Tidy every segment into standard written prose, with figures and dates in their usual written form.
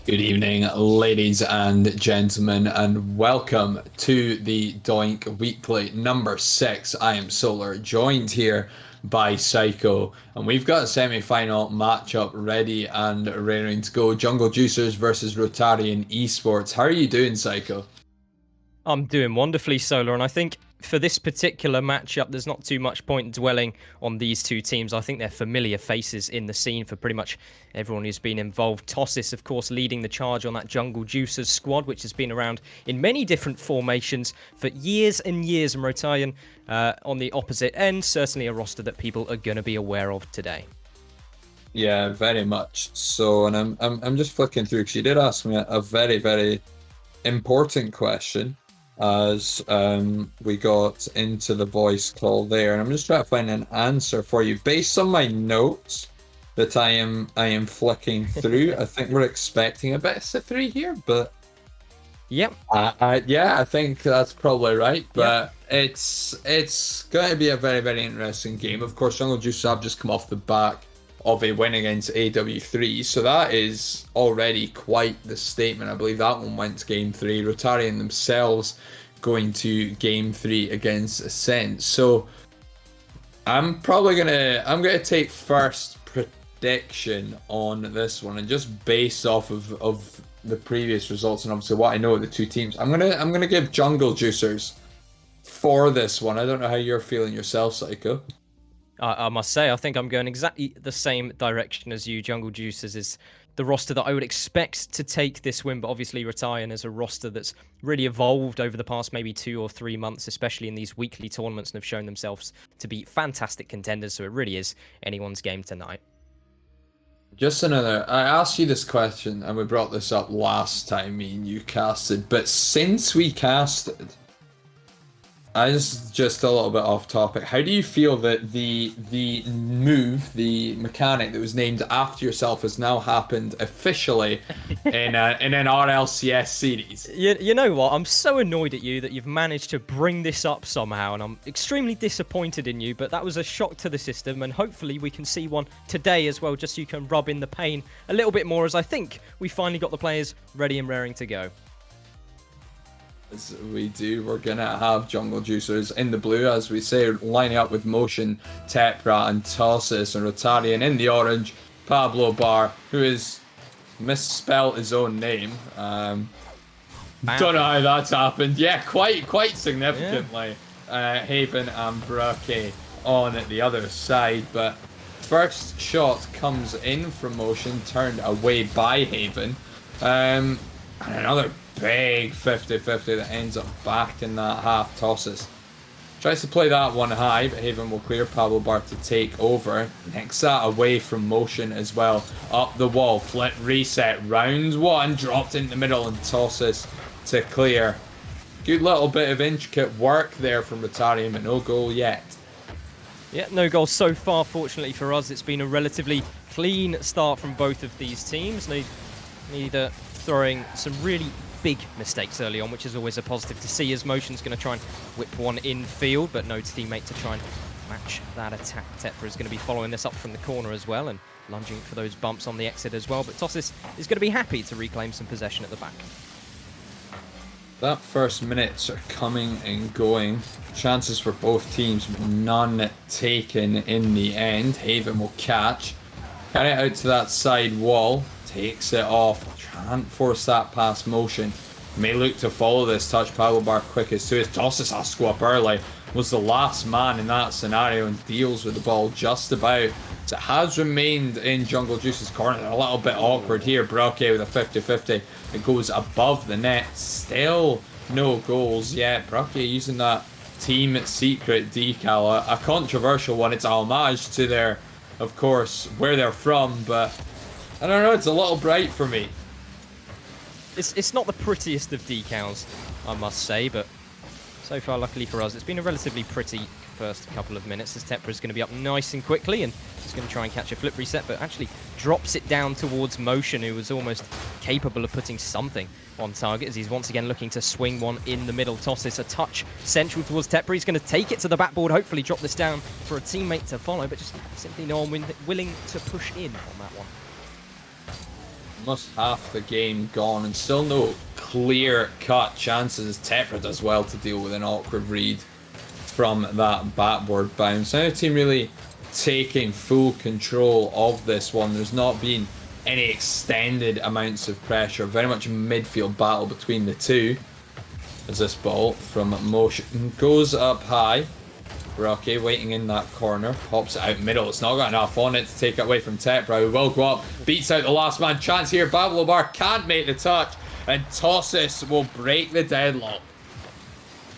Good evening, ladies and gentlemen, and welcome to the Doink Weekly number 6. I am Solar, joined here by Psycho, and we've got a semi-final matchup ready and raring to go. Jungle Juicers versus Rotaryon Esports. How are you doing, Psycho? I'm doing wonderfully, Solar, and I think for this particular matchup, there's not too much point dwelling on these two teams. I think they're familiar faces in the scene for pretty much everyone who's been involved. Tossis, of course, leading the charge on that Jungle Juicers squad, which has been around in many different formations for years and years, and Rotaryon on the opposite end, certainly a roster that people are going to be aware of today. Yeah, very much so. And I'm just flicking through because you did ask me a very, very important question as we got into the voice call there, and I'm just trying to find an answer for you based on my notes that I am flicking through. I think we're expecting a best of three here, but Yep. yeah, I think that's probably right. But Yep. it's going to be a very, very interesting game. Of course, Jungle Juice have just come off the back of a win against AW3, so that is already quite the statement. I believe that one went to game 3. Rotaryon themselves going to game 3 against Ascent. So I'm gonna take first prediction on this one, and just based off of the previous results and obviously what I know of the two teams, I'm gonna give Jungle Juicers for this one. I don't know how you're feeling yourself, Psycho. I must say, I think I'm going exactly the same direction as you. Jungle Juicers is the roster that I would expect to take this win, but obviously Rotaryon is a roster that's really evolved over the past maybe 2 or 3 months, especially in these weekly tournaments, and have shown themselves to be fantastic contenders, so it really is anyone's game tonight. I asked you this question and we brought this up last time me and you casted, but since we casted, I just a little bit off topic. How do you feel that the move, the mechanic that was named after yourself has now happened officially in an RLCS series? You know what? I'm so annoyed at you that you've managed to bring this up somehow, and I'm extremely disappointed in you, but that was a shock to the system, and hopefully we can see one today as well, just so you can rub in the pain a little bit more, as I think we finally got the players ready and raring to go. As we do, we're gonna have Jungle Juicers in the blue, as we say, lining up with Motion, Tepra, and Tossis, and Rotaryon in the orange. Pablo Bar, who has misspelled his own name. Don't know how that's happened. Yeah, quite significantly. Yeah. Haven and Brake on the other side, but first shot comes in from Motion, turned away by Haven. And another big 50-50 that ends up back in that half. Tosses tries to play that one high, but Haven will clear. Pablo Bar to take over. Next that away from Motion as well. Up the wall, flip, reset, round one, dropped in the middle, and Tosses to clear. Good little bit of intricate work there from Rotaryon, but no goal yet. Yeah, no goals so far, fortunately for us. It's been a relatively clean start from both of these teams. Neither throwing some really big mistakes early on, which is always a positive to see, as Motion's going to try and whip one in field, but no teammate to try and match that attack. Tepra is going to be following this up from the corner as well and lunging for those bumps on the exit as well, but Tossis is going to be happy to reclaim some possession at the back. That first minutes are coming and going. Chances for both teams, none taken in the end. Haven will catch. Carry it out to that side wall. Takes it off. Can't force that past Motion. May look to follow this touch. Pablo Bar quickest to his. Tosses has to go up early. Was the last man in that scenario and deals with the ball just about. So it has remained in Jungle Juice's corner. They're a little bit awkward here. Brake with a 50-50. It goes above the net. Still no goals yet. Brake using that team secret decal. A controversial one. It's a homage to their, of course, where they're from. But I don't know. It's a little bright for me. It's not the prettiest of decals, I must say, but so far, luckily for us, it's been a relatively pretty first couple of minutes, as Tepra is going to be up nice and quickly, and he's going to try and catch a flip reset, but actually drops it down towards Motion, who was almost capable of putting something on target, as he's once again looking to swing one in the middle. Tossis a touch central towards Tepra. He's going to take it to the backboard, hopefully drop this down for a teammate to follow, but just simply no one willing to push in on that one. Almost half the game gone and still no clear-cut chances. Tepra does well to deal with an awkward read from that backboard bounce. Now the team really taking full control of this one. There's not been any extended amounts of pressure. Very much a midfield battle between the two. As this ball from motion goes up high. Rocky waiting in that corner, pops it out middle. It's not got enough on it to take it away from Tepra, who will go up, beats out the last man. Chance here, Bablobar can't make the touch, and Tossis will break the deadlock.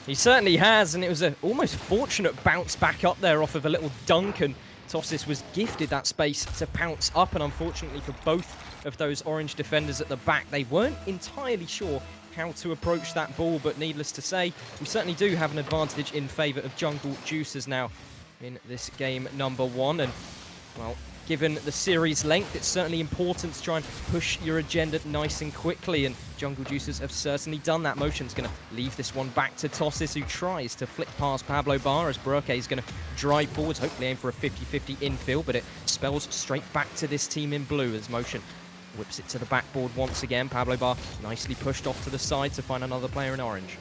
He certainly has, and it was an almost fortunate bounce back up there off of a little dunk, and Tossis was gifted that space to pounce up, and unfortunately for both of those orange defenders at the back, they weren't entirely sure how to approach that ball, but needless to say, we certainly do have an advantage in favour of Jungle Juicers now in this game number 1, and well, given the series length, it's certainly important to try and push your agenda nice and quickly, and Jungle Juicers have certainly done that. Motion's going to leave this one back to Tossis, who tries to flick past Pablo Bar as Burke is going to drive forwards, hopefully aim for a 50-50 infield, but it spells straight back to this team in blue as Motion whips it to the backboard once again. Pablo Bar nicely pushed off to the side to find another player in orange.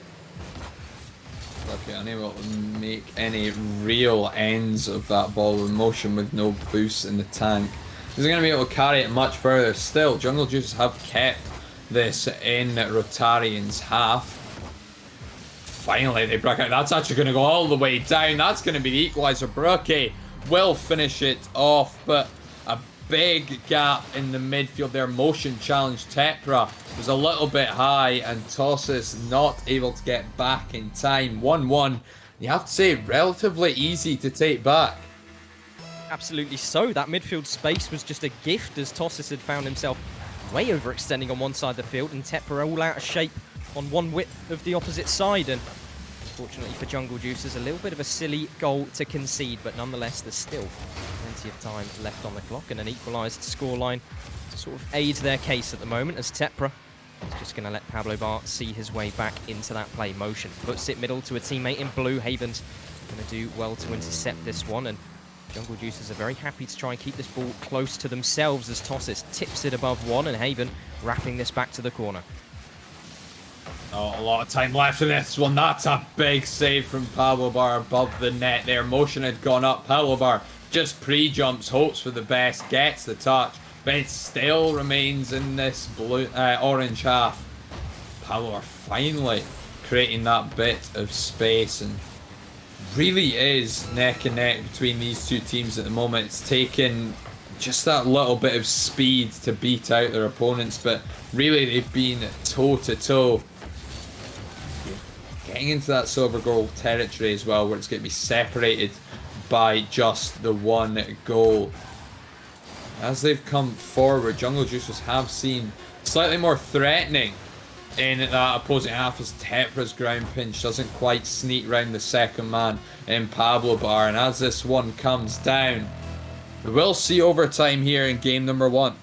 Okay, unable to make any real ends of that ball with Motion with no boost in the tank. He's going to be able to carry it much further. Still, Jungle Juicers have kept this in Rotaryon's half. Finally, they broke out. That's actually going to go all the way down. That's going to be the equalizer. Brooke will finish it off, but a big gap in the midfield there. Motion challenge Tepra was a little bit high, and Tossis not able to get back in time. 1-1. You have to say, relatively easy to take back. Absolutely so. That midfield space was just a gift, as Tossis had found himself way overextending on one side of the field, and Tepra all out of shape on one width of the opposite side. And fortunately for Jungle Juicers, a little bit of a silly goal to concede, but nonetheless, there's still plenty of time left on the clock and an equalised scoreline to sort of aid their case at the moment, as Tepra is just going to let Pablo Bar see his way back into that play. Motion puts it middle to a teammate in blue. Haven's going to do well to intercept this one, and Jungle Juicers are very happy to try and keep this ball close to themselves as Tossis tips it above one, and Haven wrapping this back to the corner. Oh, a lot of time left in this one. That's a big save from Pablo Bar above the net there. Motion had gone up. Pablo Bar just pre-jumps, hopes for the best, gets the touch, but it still remains in this blue, orange half. Pablo Bar finally creating that bit of space, and really is neck and neck between these two teams at the moment. It's taken just that little bit of speed to beat out their opponents, but really they've been toe-to-toe. Getting into that silver goal territory as well, where it's going to be separated by just the one goal. As they've come forward, Jungle Juicers have seen slightly more threatening in that opposing half, as Tepra's ground pinch doesn't quite sneak round the second man in Pablo Bar. And as this one comes down, we will see overtime here in game number 1.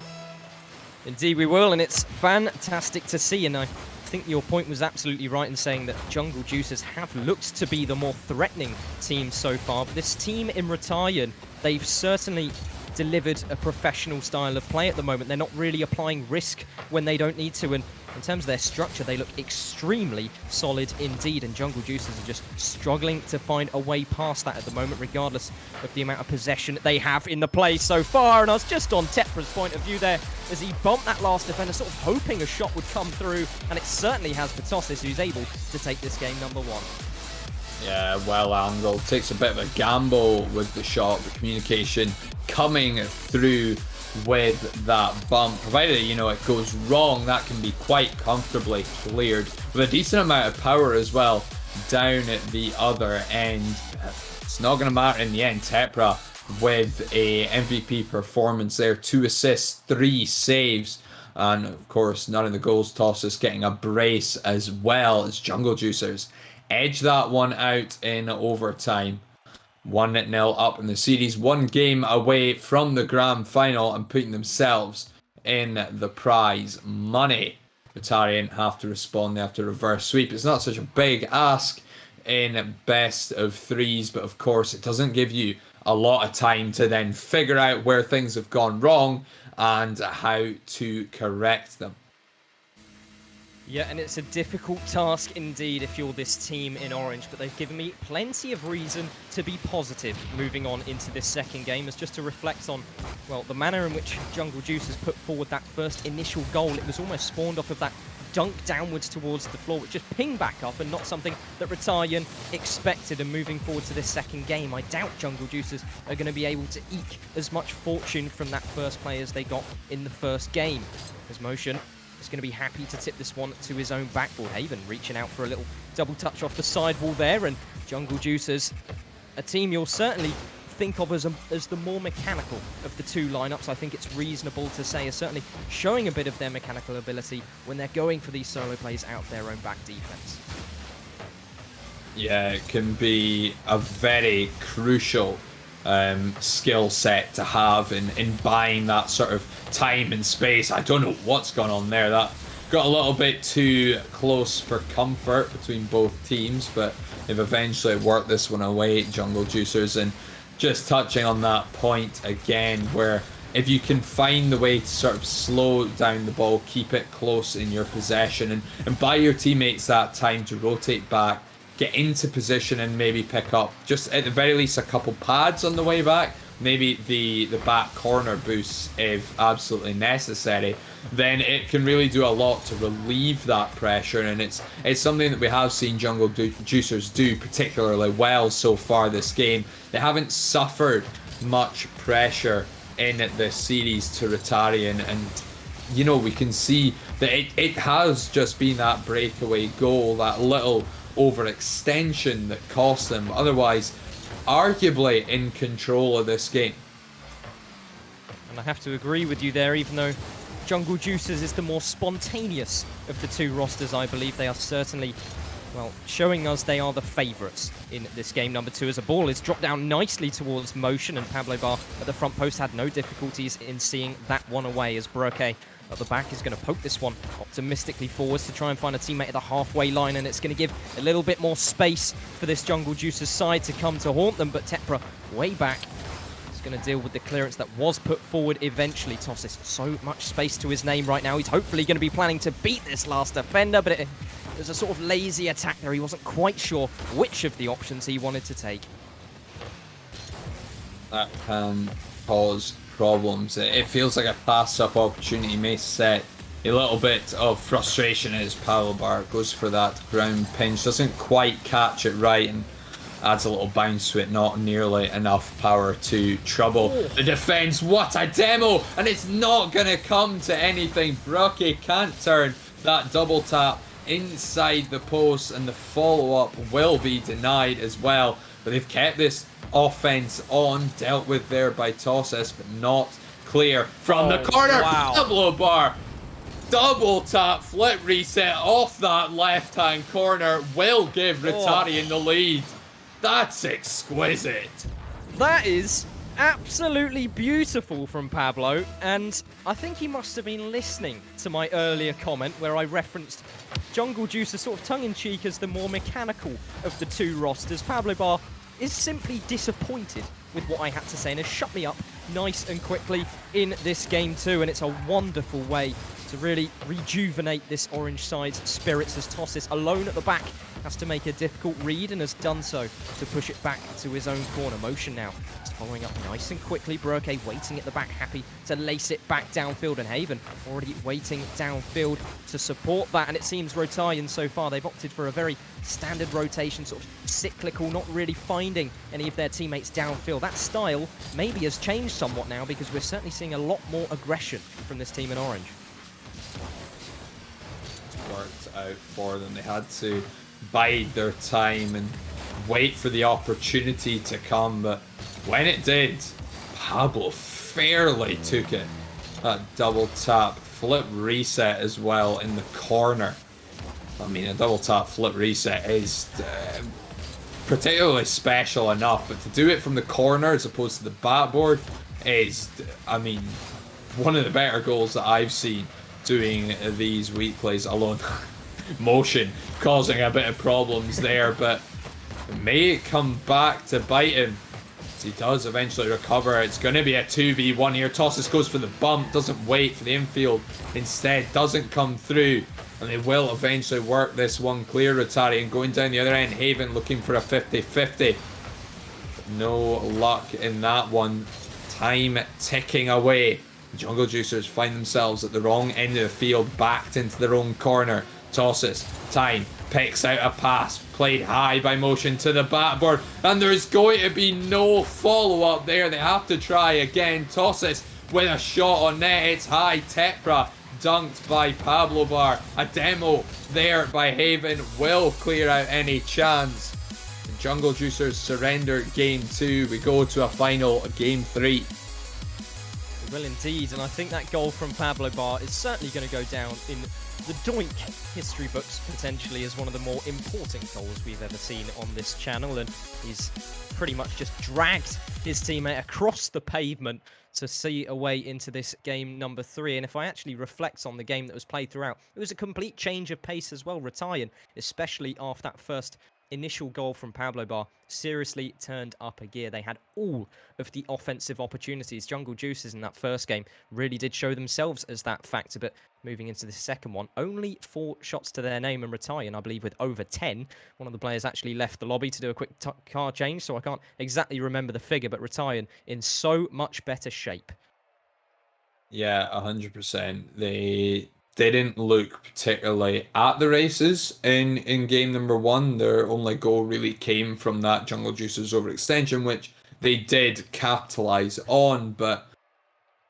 Indeed we will, and it's fantastic to see, and I think your point was absolutely right in saying that Jungle Juicers have looked to be the more threatening team so far, but this team in Rotaryon, they've certainly delivered a professional style of play at the moment. They're not really applying risk when they don't need to, and in terms of their structure, they look extremely solid indeed, and Jungle Juicers are just struggling to find a way past that at the moment, regardless of the amount of possession they have in the play so far. And I was just on Tepra's point of view there as he bumped that last defender, sort of hoping a shot would come through, and it certainly has for Tossis, who's able to take this game number 1. Yeah, well angled. Takes a bit of a gamble with the shot, the communication coming through with that bump. Provided, you know, it goes wrong, that can be quite comfortably cleared with a decent amount of power as well down at the other end. It's not going to matter in the end. Tepra with a MVP performance there, 2 assists, 3 saves, and of course none of the goals. Tossis getting a brace as well, as Jungle Juicers edge that one out in overtime. 1-0 up in the series, 1 game away from the grand final and putting themselves in the prize money. Rotaryon have to respond, they have to reverse sweep. It's not such a big ask in best of 3s, but of course it doesn't give you a lot of time to then figure out where things have gone wrong and how to correct them. Yeah, and it's a difficult task indeed if you're this team in orange, but they've given me plenty of reason to be positive moving on into this second game, as just to reflect on, well, the manner in which Jungle Juicers put forward that first initial goal. It was almost spawned off of that dunk downwards towards the floor, which just pinged back up, and not something that Rotaryon expected. And moving forward to this second game, I doubt Jungle Juicers are going to be able to eke as much fortune from that first play as they got in the first game, as Motion is going to be happy to tip this one to his own backboard. Haven reaching out for a little double touch off the sidewall there, and Jungle Juicers, a team you'll certainly think of as the more mechanical of the two lineups. I think it's reasonable to say is certainly showing a bit of their mechanical ability when they're going for these solo plays out their own back defense. Yeah, it can be a very crucial skill set to have in buying that sort of time and space. I don't know what's gone on there. That got a little bit too close for comfort between both teams, but they've eventually worked this one away, Jungle Juicers. And just touching on that point again, where if you can find the way to sort of slow down the ball, keep it close in your possession, and buy your teammates that time to rotate back, get into position and maybe pick up, just at the very least, a couple pads on the way back, maybe the back corner boosts if absolutely necessary, then it can really do a lot to relieve that pressure. And it's something that we have seen Jungle Juicers do particularly well so far this game. They haven't suffered much pressure in this series to Rotaryon, and you know, we can see that it has just been that breakaway goal, that little overextension that cost them. Otherwise, arguably in control of this game. And I have to agree with you there, even though Jungle Juicers is the more spontaneous of the two rosters. I believe they are certainly, well, showing us they are the favourites in this game number 2, as a ball is dropped down nicely towards Motion, and Pablo Bar at the front post had no difficulties in seeing that one away, as Broke at the back is going to poke this one optimistically forwards to try and find a teammate at the halfway line, and it's going to give a little bit more space for this Jungle Juicers side to come to haunt them. But Tepra way back is going to deal with the clearance that was put forward eventually. Tossis, so much space to his name right now. He's hopefully going to be planning to beat this last defender, but there's a sort of lazy attack there. He wasn't quite sure which of the options he wanted to take. That can cause problems. It feels like a pass-up opportunity may set a little bit of frustration as Pablo Bar goes for that ground pinch. Doesn't quite catch it right and adds a little bounce to it. Not nearly enough power to trouble the defense. What a demo! And it's not going to come to anything. Broke can't turn that double tap inside the post, and the follow-up will be denied as well. But they've kept this offense on, dealt with there by Tossis, but not clear from the corner. Wow. Pablo Bar, double tap, flip reset off that left-hand corner will give Rotaryon the lead. That's exquisite. That is absolutely beautiful from Pablo, and I think he must have been listening to my earlier comment where I referenced Jungle Juicers sort of tongue-in-cheek as the more mechanical of the two rosters. Pablo Bar is simply disappointed with what I had to say and has shut me up nice and quickly in this game too, and it's a wonderful way to really rejuvenate this orange side's spirits, as Tossis alone at the back has to make a difficult read and has done so to push it back to his own corner. Motion now is following up nice and quickly. Broke waiting at the back, happy to lace it back downfield, and Haven already waiting downfield to support that. And it seems Rotaryon so far, they've opted for a very standard rotation, sort of cyclical, not really finding any of their teammates downfield. That style maybe has changed somewhat now, because we're certainly seeing a lot more aggression from this team in orange. It's worked out for them. They had to bide their time and wait for the opportunity to come, but when it did, Pablo fairly took it. That double tap flip reset as well in the corner. I mean, a double tap flip reset is particularly special enough, but to do it from the corner as opposed to the backboard is, I mean, one of the better goals that I've seen doing these weak plays alone. Motion causing a bit of problems there, but may it come back to bite him. He does eventually recover. It's going to be a 2v1 here. Tossis goes for the bump, doesn't wait for the infield. Instead, doesn't come through. And they will eventually work this one clear. Rotaryon going down the other end. Haven looking for a 50-50. No luck in that one. Time ticking away. Jungle Juicers find themselves at the wrong end of the field, backed into their own corner. Tossis, time, picks out a pass, played high by motion to the backboard, and there's going to be no follow-up there. They have to try again. Tossis with a shot on net. It's high. Tepra dunked by Pablo Bar. A demo there by Haven will clear out any chance. The Jungle Juicers surrender game 2. We go to a final game 3. Well, indeed, and I think that goal from Pablo Bar is certainly going to go down in the Doink history books, potentially as one of the more important goals we've ever seen on this channel, and he's pretty much just dragged his teammate across the pavement to see a way into this game number 3. And if I actually reflect on the game that was played throughout, it was a complete change of pace as well. Rotaryon, especially after that first initial goal from Pablo Bar, seriously turned up a gear. They had all of the offensive opportunities. Jungle Juicers in that first game really did show themselves as that factor, but moving into the second one, only 4 shots to their name, and Rotaryon, I believe, with over 10. One of the players actually left the lobby to do a quick car change, so I can't exactly remember the figure, but Rotaryon in so much better shape. Yeah, 100%. They didn't look particularly at the races in game number 1. Their only goal really came from that Jungle Juicers overextension, which they did capitalize on, but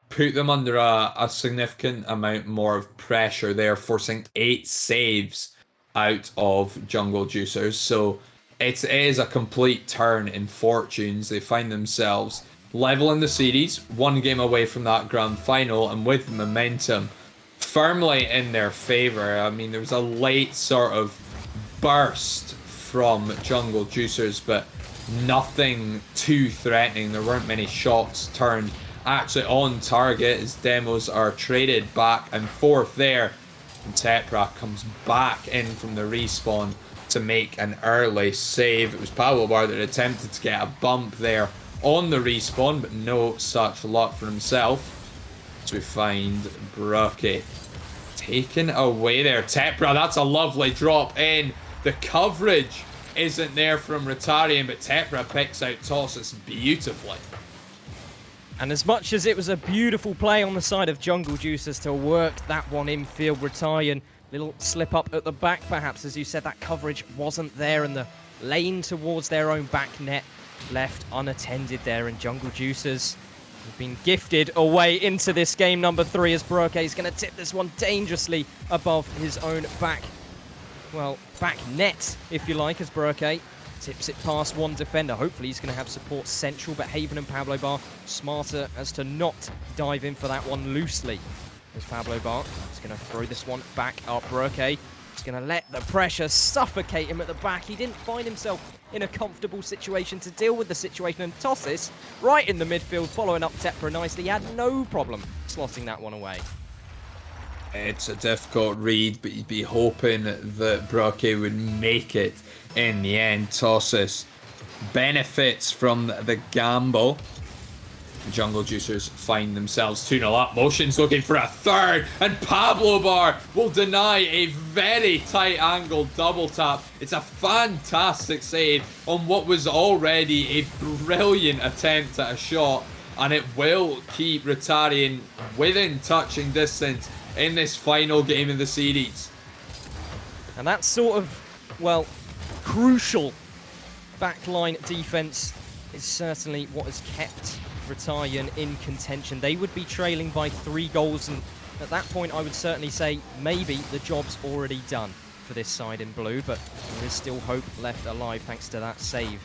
put them under a significant amount more of pressure there, forcing 8 saves out of Jungle Juicers. So it is a complete turn in fortunes. They find themselves level in the series, 1 game away from that grand final, and with momentum firmly in their favor. I mean, there was a late sort of burst from Jungle Juicers, but nothing too threatening. There weren't many shots turned actually on target as demos are traded back and forth there. And Tepra comes back in from the respawn to make an early save. It was Pablo Bar that attempted to get a bump there on the respawn, but no such luck for himself. So we find Brookie taken away there. Tepra, that's a lovely drop in. The coverage isn't there from Rotaryon, but Tepra picks out Tossis beautifully. And as much as it was a beautiful play on the side of Jungle Juicers to work that one infield, Rotaryon, little slip up at the back perhaps, as you said, that coverage wasn't there, and the lane towards their own back net left unattended there, and Jungle Juicers have been gifted away into this game number 3 as Brookie is going to tip this one dangerously above his own back net, if you like, as Brookie tips it past one defender. Hopefully he's going to have support central, but Haven and Pablo Bar smarter as to not dive in for that one loosely. As Pablo Bar is going to throw this one back up. Brookie is going to let the pressure suffocate him at the back. He didn't find himself in a comfortable situation to deal with the situation, and Tossis right in the midfield following up Tepra nicely. He had no problem slotting that one away. It's a difficult read, but you'd be hoping that Brookie would make it in the end. Tossis benefits from the gamble. The Jungle Juicers find themselves 2-0 up. Motion's looking for a third, and Pablo Bar will deny a very tight angle double tap. It's a fantastic save on what was already a brilliant attempt at a shot, and it will keep Rotaryon within touching distance in this final game of the series. And that sort of, well, crucial backline defense is certainly what has kept Rotaryon in contention. They would be trailing by 3 goals, and at that point I would certainly say maybe the job's already done for this side in blue, but there is still hope left alive thanks to that save.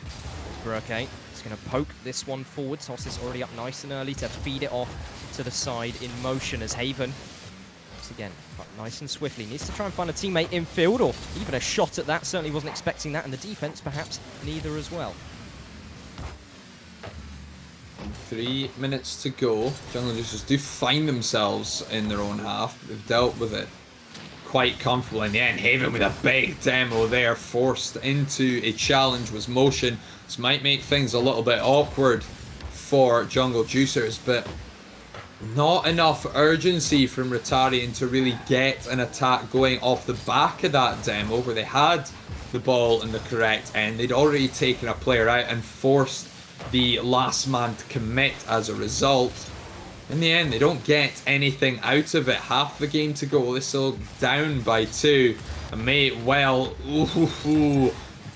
Brookie is going to poke this one forward. Tossis already up nice and early to feed it off to the side in motion as Haven again, but nice and swiftly needs to try and find a teammate in field, or even a shot at that. Certainly wasn't expecting that, and the defense perhaps neither as well. 3 minutes to go. Jungle Juicers do find themselves in their own half, but they've dealt with it quite comfortable in the end. Haven with a big demo there, forced into a challenge was motion. This might make things a little bit awkward for Jungle Juicers, but not enough urgency from Rotaryon to really get an attack going off the back of that demo where they had the ball in the correct end. They'd already taken a player out and forced the last man to commit as a result. In the end, they don't get anything out of it. Half the game to go. They're still down by 2 and may well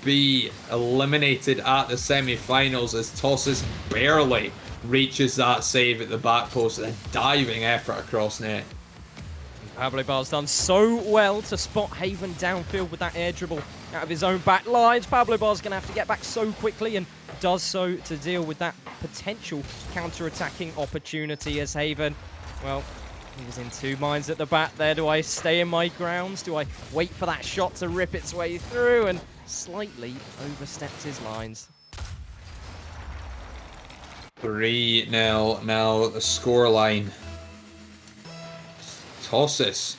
be eliminated at the semi-finals as Tossus barely reaches that save at the back post and a diving effort across net. Pablo Bar's done so well to spot Haven downfield with that air dribble out of his own back lines. Pablo Bar's going to have to get back so quickly and does so to deal with that potential counter-attacking opportunity as Haven, well, he was in 2 minds at the bat there. Do I stay in my grounds? Do I wait for that shot to rip its way through? And slightly overstepped his lines. 3-0 now the scoreline. Tossus,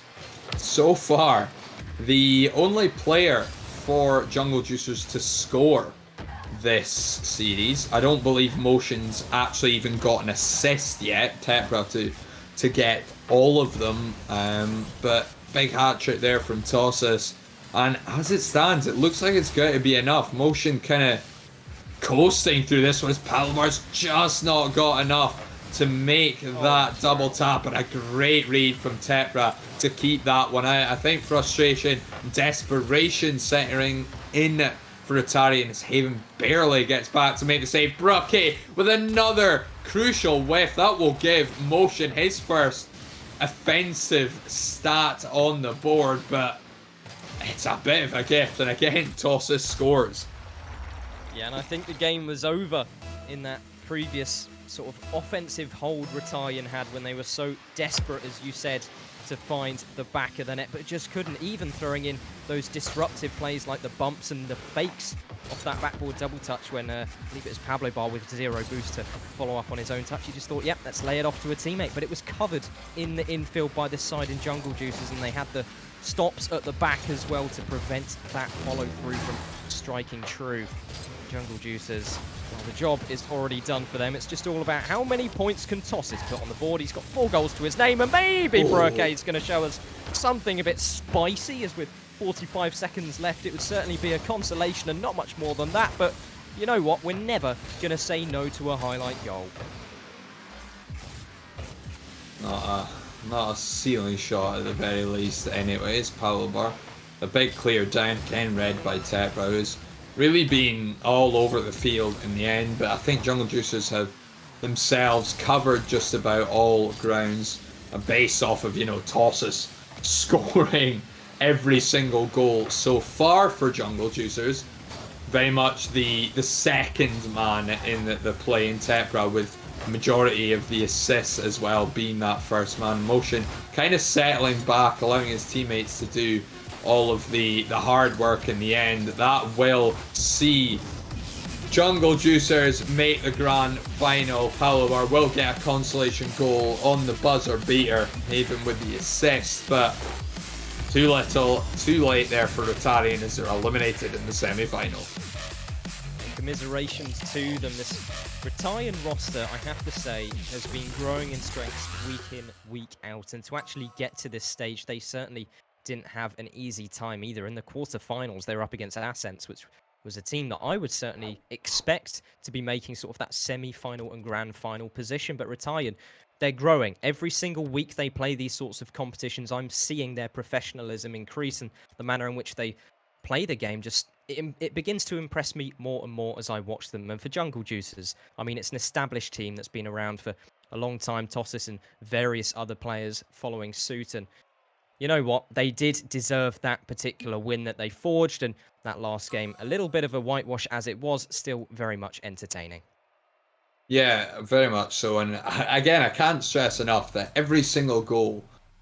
so far, the only player for Jungle Juicers to score this series. I don't believe Motion's actually even got an assist yet. Tepra to get all of them, but big hat trick there from Tossus. And as it stands, it looks like it's going to be enough. Motion kind of coasting through this one as Palomar's just not got enough to make that double tap, and a great read from Tepra to keep that one out. I think frustration, desperation centering in for Rotaryon as Haven barely gets back to make the save. Brookie with another crucial whiff. That will give Motion his first offensive stat on the board, but it's a bit of a gift, and again, Tossus scores. Yeah, and I think the game was over in that previous sort of offensive hold Rotaryon had when they were so desperate, as you said, to find the back of the net, but just couldn't. Even throwing in those disruptive plays like the bumps and the fakes off that backboard double touch when I believe it was Pablo Bar with 0 boost to follow up on his own touch. He just thought, yep, let's lay it off to a teammate, but it was covered in the infield by this side in Jungle Juicers, and they had the stops at the back as well to prevent that follow through from striking true. Jungle Juicers, well, the job is already done for them. It's just all about how many points can Tossus put on the board. He's got 4 goals to his name, and maybe Brocade's going to show us something a bit spicy, as with 45 seconds left, it would certainly be a consolation and not much more than that. But you know what? We're never going to say no to a highlight goal. Not a ceiling shot at the very least anyways. Pablo Bar. A big clear down, again read by Tepra, who's really been all over the field in the end, but I think Jungle Juicers have themselves covered just about all grounds, based off of, Tossus scoring every single goal so far for Jungle Juicers. Very much the second man in the play in Tepra, with the majority of the assists as well being that first man. Motion kind of settling back, allowing his teammates to do all of the hard work in the end. That will see Jungle Juicers make the grand final. Palovar will get a consolation goal on the buzzer beater, even with the assist, but too little, too late there for Rotaryon as they're eliminated in the semi-final. Commiserations to them. This Rotaryon roster, I have to say, has been growing in strength week in, week out, and to actually get to this stage, they certainly didn't have an easy time either. In the quarterfinals, they were up against Ascents, which was a team that I would certainly expect to be making sort of that semi-final and grand final position. But Rotaryon, they're growing. Every single week they play these sorts of competitions, I'm seeing their professionalism increase, and the manner in which they play the game just it begins to impress me more and more as I watch them. And for Jungle Juicers, I mean, it's an established team that's been around for a long time. Tossus and various other players following suit, and you know what? They did deserve that particular win that they forged, and that last game, a little bit of a whitewash as it was, still very much entertaining. Yeah, very much so. And again, I can't stress enough that every single goal,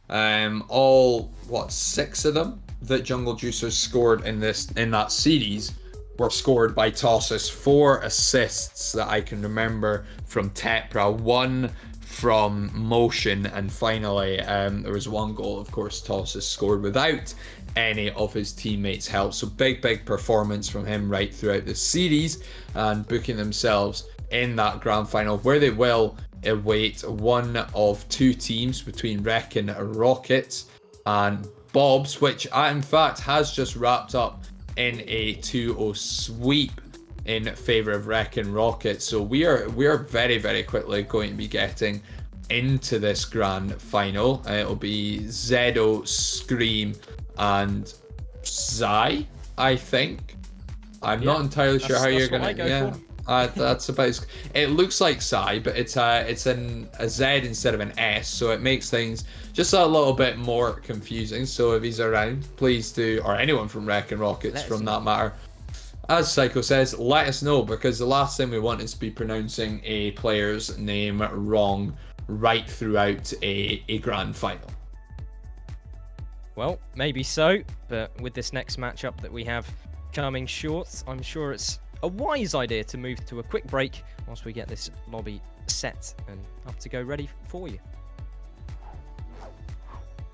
all 6 of them that Jungle Juicers scored in that series were scored by Tossus. 4 assists that I can remember from Tepra, 1 from Motion, and finally there was 1 goal, of course, Tossus scored without any of his teammates' help. So big performance from him right throughout the series, and booking themselves in that grand final, where they will await one of two teams between Wrecking Rockets and Bobs, which in fact has just wrapped up in a 2-0 sweep in favor of Wrecking Rockets. So we are very, very quickly going to be getting into this grand final. It'll be Zedo, Scream, and Zai, I think. I'm not entirely sure how you're gonna. That's about. It looks like Psy, but it's a Z instead of an S, so it makes things just a little bit more confusing. So if he's around, please do, or anyone from Wrecking Rockets, from that matter, as Psycho says, let us know, because the last thing we want is to be pronouncing a player's name wrong right throughout a grand final. Well, maybe so, but with this next matchup that we have coming short, I'm sure it's a wise idea to move to a quick break whilst we get this lobby set and up to go ready for you.